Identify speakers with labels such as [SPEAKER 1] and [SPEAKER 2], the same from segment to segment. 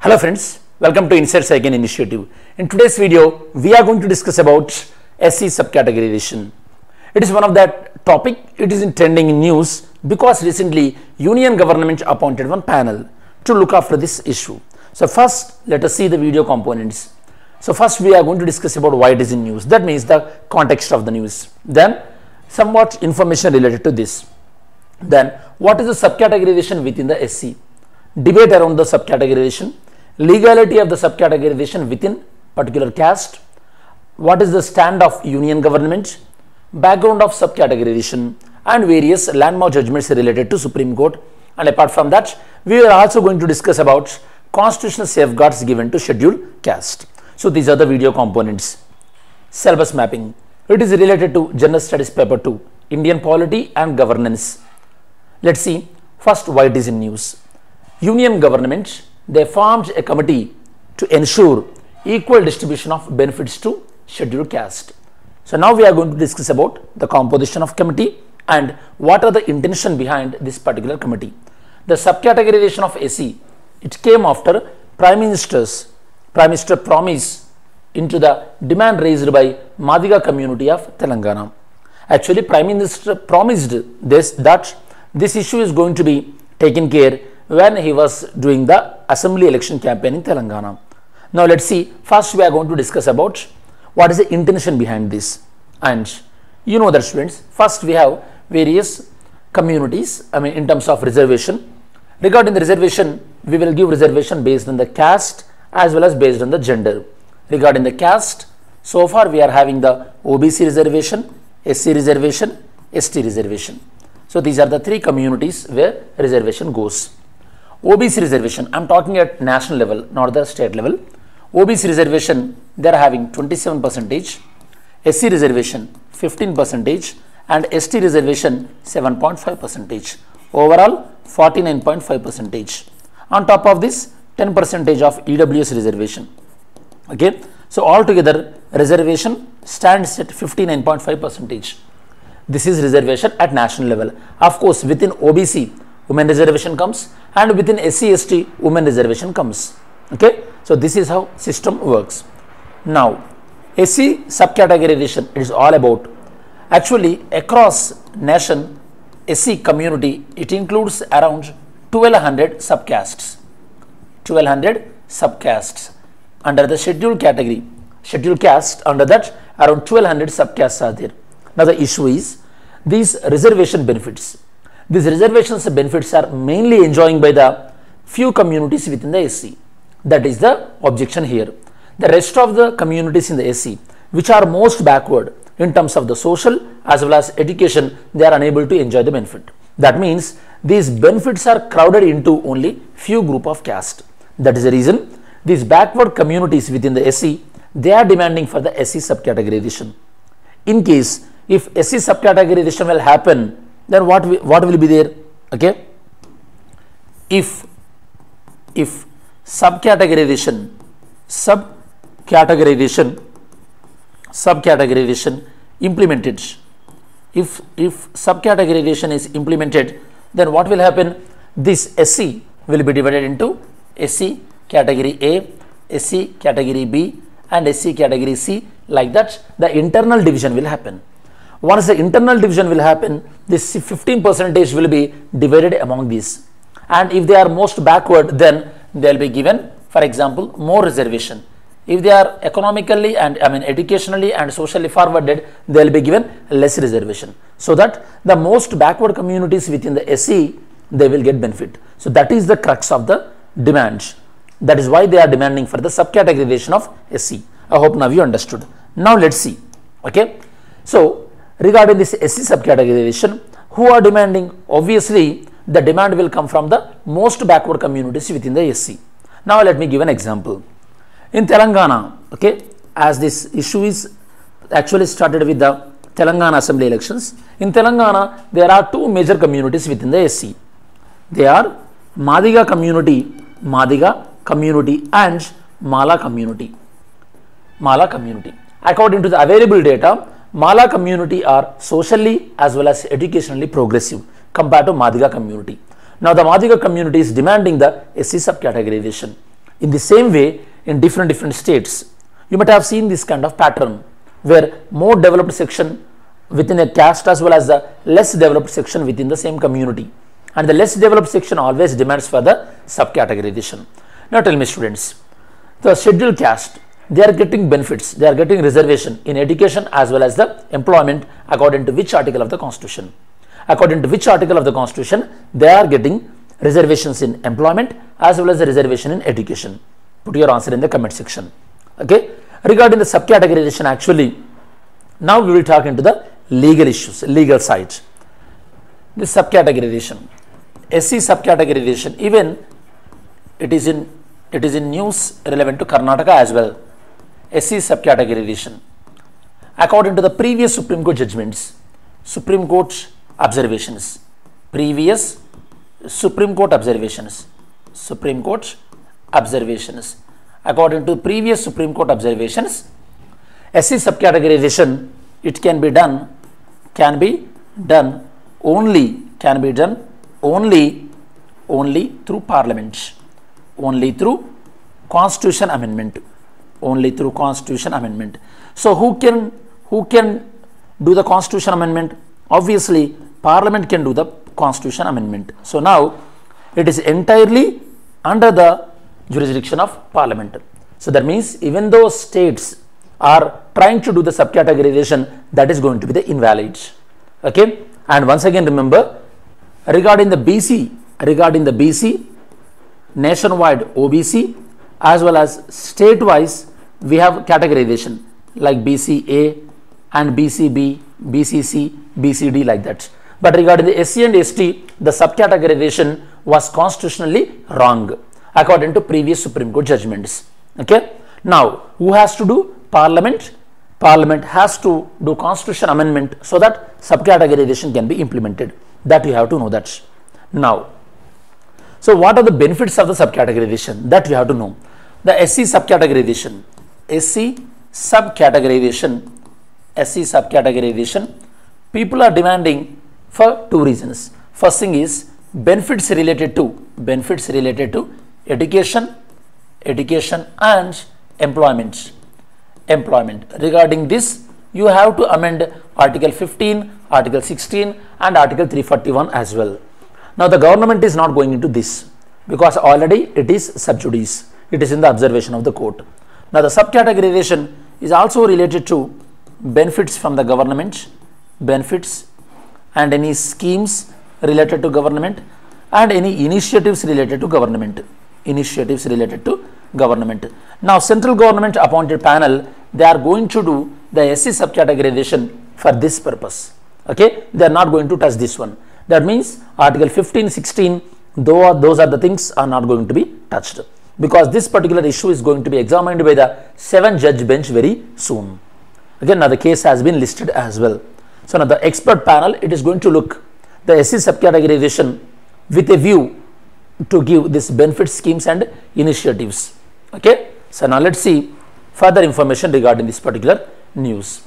[SPEAKER 1] Hello friends, welcome to Inside Second Initiative. In today's video, we are going to discuss about SC subcategorization. It is one of that topic, it is in trending in news because recently Union government appointed one panel to look after this issue. So first, let us see the video components. So first we are going to discuss about why it is in news. That means the context of the news. Then somewhat information related to this. Then what is the subcategorization within the SC? Debate around the subcategorization. Legality of the subcategorization within particular caste, what is the stand of union government, background of subcategorization, and various landmark judgments related to Supreme Court. And apart from that, we are also going to discuss about constitutional safeguards given to scheduled caste. So these are the video components. Syllabus mapping. It is related to General Studies Paper 2, Indian Polity and Governance. Let's see first why it is in news. Union government, they formed a committee to ensure equal distribution of benefits to scheduled caste. So now we are going to discuss about the composition of committee and what are the intention behind this particular committee. The subcategorization of SC, it came after Prime Minister promise into the demand raised by Madiga community of Telangana. Actually, Prime Minister promised that this issue is going to be taken care when he was doing the assembly election campaign in Telangana. Now let's see, first we are going to discuss about what is the intention behind this. And you know that students, first we have various communities, in terms of reservation. Regarding the reservation, we will give reservation based on the caste as well as based on the gender. Regarding the caste, so far we are having the OBC reservation, SC reservation, ST reservation. So these are the three communities where reservation goes. OBC reservation, I am talking at national level, not the state level. OBC reservation, they are having 27%, SC reservation 15%, and ST reservation 7.5%. Overall 49.5%. On top of this, 10% of EWS reservation. Okay, so altogether reservation stands at 59.5%. This is reservation at national level. Of course, within OBC, women reservation comes, and within SC ST women reservation comes. Okay, so this is how system works. Now SC subcategorization, it is all about, actually across nation SC community, it includes around 1200 subcastes. 1200 subcastes under the scheduled category, scheduled caste, under that around 1200 subcastes are there. Now the issue is these reservation benefits. These reservations benefits are mainly enjoying by the few communities within the SC. That is the objection here. The rest of the communities in the SC, which are most backward in terms of the social as well as education, they are unable to enjoy the benefit. That means these benefits are crowded into only few group of caste. That is the reason these backward communities within the SC, they are demanding for the SC subcategorization. In case if SC subcategorization will happen, then what will be there? Okay, if subcategorization implemented, if subcategorization is implemented, then what will happen? This SC will be divided into SC category A, SC category B, and SC category C. Like that, the internal division will happen. Once the internal division will happen, this 15% will be divided among these, and if they are most backward, then they will be given, for example, more reservation. If they are economically and educationally and socially forwarded, they will be given less reservation, so that the most backward communities within the SC, they will get benefit. So that is the crux of the demand. That is why they are demanding for the subcategorization of SC. I hope now you understood. Now let's see. Okay, so regarding this SC subcategorization, who are demanding? Obviously, the demand will come from the most backward communities within the SC. Now let me give an example. In Telangana, okay, as this issue is actually started with the Telangana assembly elections. In Telangana, there are two major communities within the SC. They are Madiga community and Mala community. According to the available data, Mala community are socially as well as educationally progressive compared to Madiga community. Now the Madiga community is demanding the SC subcategorization. In the same way, in different states, you might have seen this kind of pattern where more developed section within a caste as well as the less developed section within the same community, and the less developed section always demands for the subcategorization. Now tell me students, the scheduled caste, they are getting benefits, they are getting reservation in education as well as the employment according to which article of the constitution? According to which article of the constitution they are getting reservations in employment as well as the reservation in education? Put your answer in the comment section. Okay. Regarding the subcategorization, actually, now we will talk into the legal issues, legal side. This subcategorization, SC subcategorization, even it is in news relevant to Karnataka as well. SC subcategorization, according to the previous Supreme Court judgments, Supreme Court observations, previous Supreme Court observations, according to previous Supreme Court observations, SC subcategorization, it can be done only through Parliament, only through Constitution amendment, So who can do the Constitution amendment? Obviously, Parliament can do the Constitution amendment. So now it is entirely under the jurisdiction of Parliament. So that means even though states are trying to do the subcategorization, that is going to be the invalid. Okay. And once again remember, regarding the BC, nationwide OBC as well as state wise, we have categorization like BCA and BCB, BCC, BCD, like that. But regarding the SC and ST, the subcategorization was constitutionally wrong according to previous Supreme Court judgments. Okay. Now, who has to do? Parliament. Parliament has to do Constitution amendment so that subcategorization can be implemented. That you have to know that. Now, so what are the benefits of the subcategorization? That you have to know. The SC subcategorization, people are demanding for two reasons. First thing is benefits related to education and employment. Regarding this, you have to amend Article 15, Article 16 and Article 341 as well. Now the government is not going into this because already it is sub judice. It is in the observation of the court. Now the subcategorization is also related to benefits from the government, benefits and any schemes related to government and any initiatives related to government. Now central government appointed panel, they are going to do the SC subcategorization for this purpose. Okay, they are not going to touch this one. That means Article 15, 16, those are the things are not going to be touched, because this particular issue is going to be examined by the 7-judge bench very soon. Again, now the case has been listed as well. So now the expert panel, it is going to look the SC subcategorization with a view to give this benefit schemes and initiatives. Okay, so now let's see further information regarding this particular news.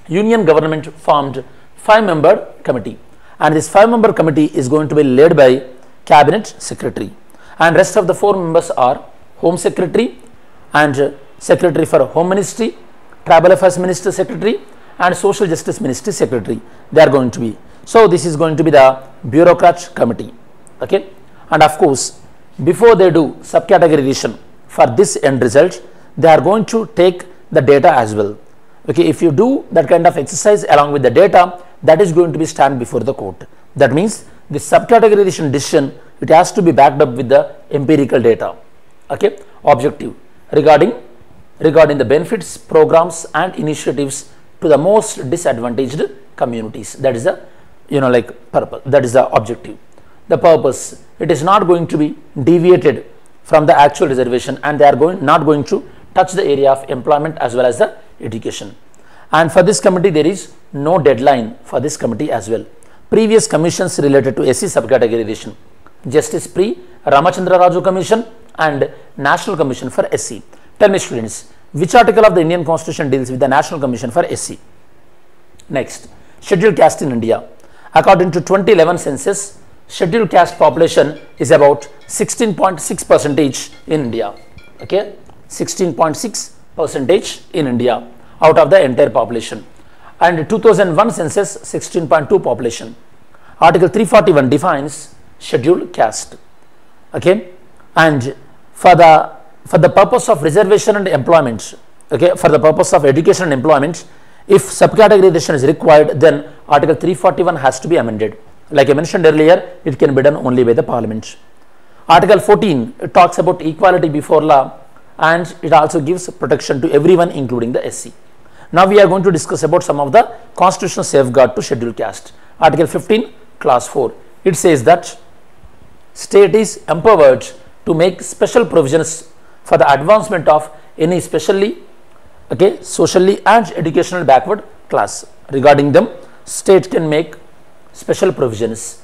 [SPEAKER 1] Union government formed 5-member committee, and this 5-member committee is going to be led by cabinet secretary, and rest of the 4 members are home secretary and secretary for home ministry, tribal affairs minister secretary and social justice ministry secretary. They are going to be, so this is going to be the bureaucrat committee. Okay, and of course before they do subcategorization for this end result, they are going to take the data as well. Okay, if you do that kind of exercise along with the data, that is going to be stand before the court. That means the subcategorization decision, it has to be backed up with the empirical data. Okay, objective regarding the benefits, programs and initiatives to the most disadvantaged communities. That is the purpose, that is the objective. The purpose, it is not going to be deviated from the actual reservation, and they are not going to touch the area of employment as well as the education. And for this committee, there is no deadline for this committee as well. Previous commissions related to SC subcategorization, Justice Pri Ramachandra Raju Commission and National Commission for SC. Tell me students, which article of the Indian Constitution deals with the National Commission for SC? Next, scheduled caste in India. According to 2011 census, scheduled caste population is about 16.6% in India. okay, 16.6 percentage in India out of the entire population, and 2001 census 16.2 population. Article 341 defines scheduled caste, okay, and for the purpose of reservation and employment, okay, for the purpose of education and employment, if subcategorization is required, then Article 341 has to be amended. Like I mentioned earlier, it can be done only by the Parliament. Article 14 it talks about equality before law, and it also gives protection to everyone including the SC. Now we are going to discuss about some of the constitutional safeguard to scheduled caste. Article 15 clause 4, it says that state is empowered to make special provisions for the advancement of any specially, okay, socially and educational backward class. Regarding them, state can make special provisions.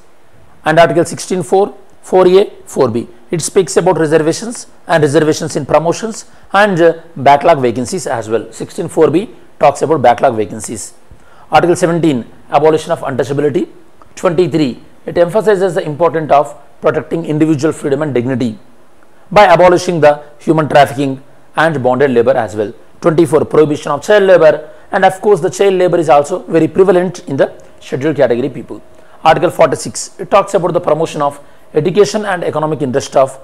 [SPEAKER 1] And Article 16.4, 4A, 4B, it speaks about reservations and reservations in promotions and backlog vacancies as well. 16.4B talks about backlog vacancies. Article 17, abolition of untouchability. 23, it emphasizes the importance of protecting individual freedom and dignity by abolishing the human trafficking and bonded labor as well. 24, prohibition of child labor, and of course the child labor is also very prevalent in the scheduled category people. Article 46, it talks about the promotion of education and economic interest of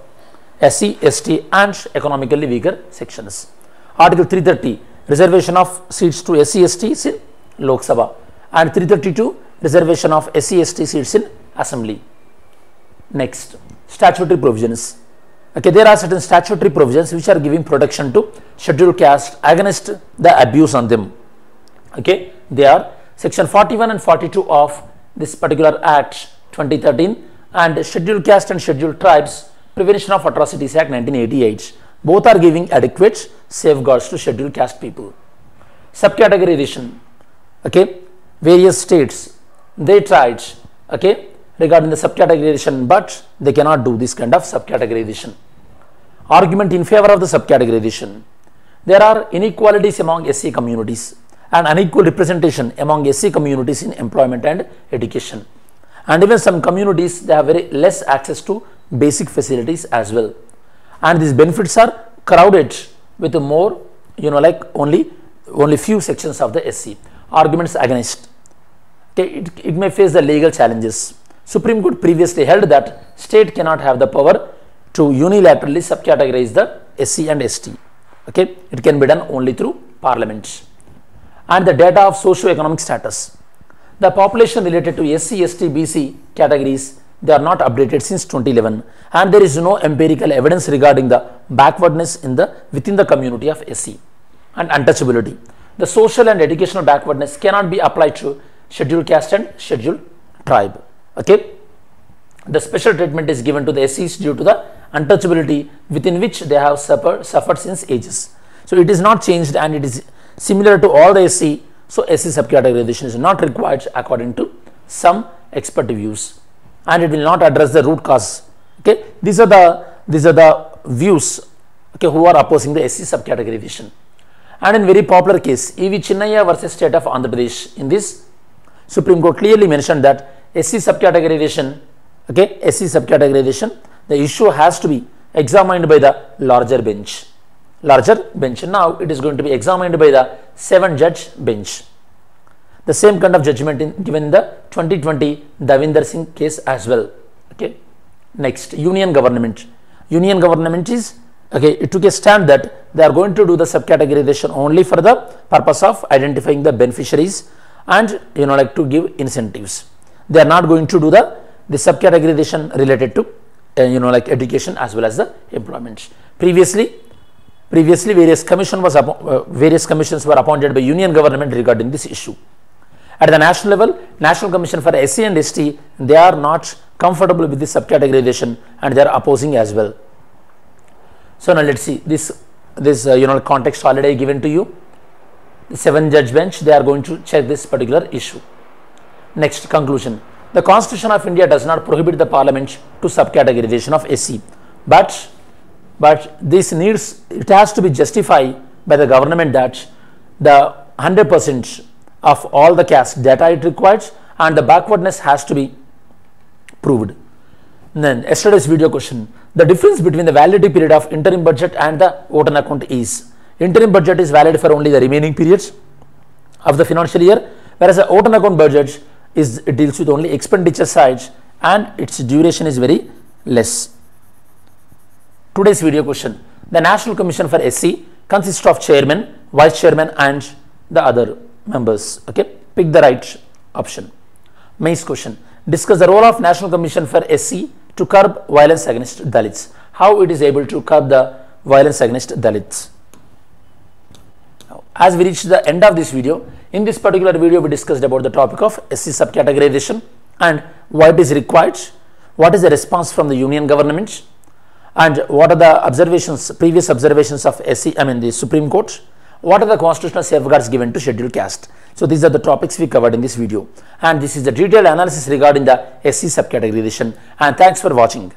[SPEAKER 1] SC, ST and economically weaker sections. Article 330, reservation of seats to SC, STs in Lok Sabha, and 332, reservation of SC, ST seats in Assembly. Next, statutory provisions. Okay, there are certain statutory provisions which are giving protection to scheduled caste against the abuse on them. Okay, they are section 41 and 42 of this particular Act 2013 and Scheduled Caste and Scheduled Tribes Prevention of Atrocities Act 1988. Both are giving adequate safeguards to scheduled caste people. Subcategorization. Okay, various states they tried, okay, regarding the subcategorization, but they cannot do this kind of subcategorization. Argument in favor of the subcategorization. There are inequalities among SC communities and unequal representation among SC communities in employment and education. And even some communities, they have very less access to basic facilities as well. And these benefits are crowded with more, like only few sections of the SC. Arguments against. Okay, it may face the legal challenges. Supreme Court previously held that state cannot have the power to unilaterally subcategorize the SC and ST. Okay, it can be done only through Parliament. And the data of socio-economic status. The population related to SC, ST, BC categories, they are not updated since 2011, and there is no empirical evidence regarding the backwardness within the community of SC and untouchability. The social and educational backwardness cannot be applied to scheduled caste and scheduled tribe. Okay, the special treatment is given to the SCs due to the untouchability within which they have suffered since ages. So it is not changed and it is similar to all the SC. So SC subcategorization is not required according to some expert views, and it will not address the root cause. Okay, these are the views, okay, who are opposing the SC subcategorization. And in very popular case, E.V Chinnaiah versus State of Andhra Pradesh, in this Supreme Court clearly mentioned that SC subcategorization, okay, SC subcategorization, the issue has to be examined by the larger bench. Now it is going to be examined by the 7-judge bench. The same kind of judgment given in the 2020 Davinder Singh case as well. Okay. Next, union government. Union government is, okay, it took a stand that they are going to do the subcategorization only for the purpose of identifying the beneficiaries and to give incentives. They are not going to do the subcategorization related to education as well as the employment. Previously various commissions were appointed by union government regarding this issue. At the national level, National Commission for SC and ST, they are not comfortable with this subcategorization and they are opposing as well. So now let's see this context already given to you. The 7-judge bench, they are going to check this particular issue. Next, conclusion. The Constitution of India does not prohibit the Parliament to subcategorization of SC, but this it has to be justified by the government that the 100% of all the caste data it requires and the backwardness has to be proved. Then yesterday's video question, the difference between the validity period of interim budget and the vote on account is, interim budget is valid for only the remaining periods of the financial year, whereas the vote on account budget it deals with only expenditure sides and its duration is very less. Today's video question, the National Commission for SC consists of chairman, vice chairman and the other members. Okay, pick the right option. Mains question, discuss the role of National Commission for SC to curb violence against Dalits. How it is able to curb the violence against Dalits. As we reach the end of this video, in this particular video we discussed about the topic of SC subcategorization and why it is required, what is the response from the Union government, and what are the observations, previous observations of the Supreme Court, what are the constitutional safeguards given to scheduled caste. So these are the topics we covered in this video, and this is the detailed analysis regarding the SC subcategorization, and thanks for watching.